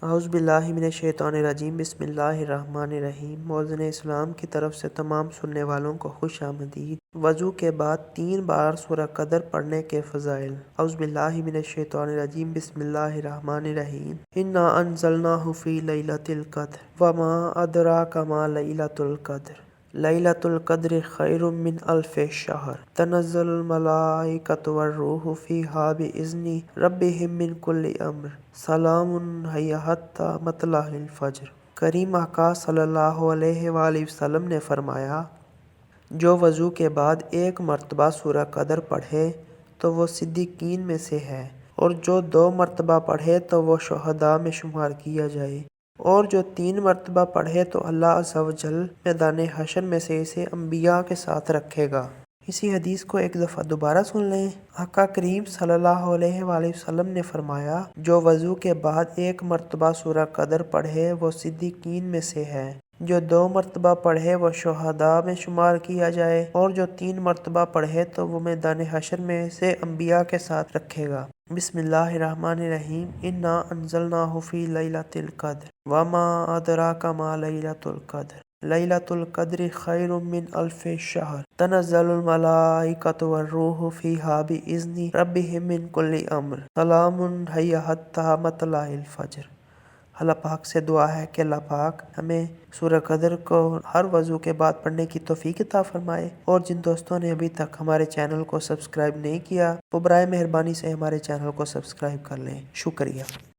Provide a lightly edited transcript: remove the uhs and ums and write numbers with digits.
اعوذ باللہ من الشیطان الرجیم بسم اللہ الرحمن الرحیم۔ موزن اسلام کی طرف سے تمام سننے والوں کو خوش آمدید۔ وضو کے بعد 3 بار سورہ قدر پڑھنے کے فضائل۔ اعوذ باللہ من الشیطان الرجیم بسم اللہ الرحمن الرحیم۔ انا انزلناہ فی لیلۃ القدر وما ادراک ما لیلۃ القدر لیلۃ القدر خیر من الف شہر تنزل الملائکۃ والروح فیہا بإذن ربہم من کل امر سلام ہی حتی مطلع الفجر۔ کریم آقا صلی اللہ علیہ وآلہ وسلم نے فرمایا، جو وضو کے بعد 1 مرتبہ سورہ قدر پڑھے تو وہ صدیقین میں سے ہے، اور جو 2 مرتبہ پڑھے تو وہ شہداء میں شمار کیا جائے، اور جو 3 مرتبہ پڑھے تو اللہ عز و جل میدان حشر میں سے اسے انبیاء کے ساتھ رکھے گا۔ اسی حدیث کو ایک دفعہ دوبارہ سن لیں۔ آقا کریم صلی اللہ علیہ وآلہ وسلم نے فرمایا، جو وضو کے بعد 1 مرتبہ سورہ قدر پڑھے وہ صدیقین میں سے ہے، جو 2 مرتبہ پڑھے وہ شہداء میں شمار کیا جائے، اور جو 3 مرتبہ پڑھے تو وہ میدان حشر میں سے انبیاء کے ساتھ رکھے گا۔ بسم اللہ الرحمن الرحیم۔ انا انزلناہ فی لیلۃ القدر وما ادراک ما لیلۃ القدر لیلۃ القدر خیر من الف شہر تنزل الملائکۃ والروح فیہا بإذن ربہم من کل امر سلام ہی حتی مطلع الفجر۔ اللہ پاک سے دعا ہے کہ اللہ پاک ہمیں سورہ قدر کو ہر وضو کے بعد پڑھنے کی توفیق عطا فرمائے، اور جن دوستوں نے ابھی تک ہمارے چینل کو سبسکرائب نہیں کیا وہ برائے مہربانی سے ہمارے چینل کو سبسکرائب کر لیں۔ شکریہ۔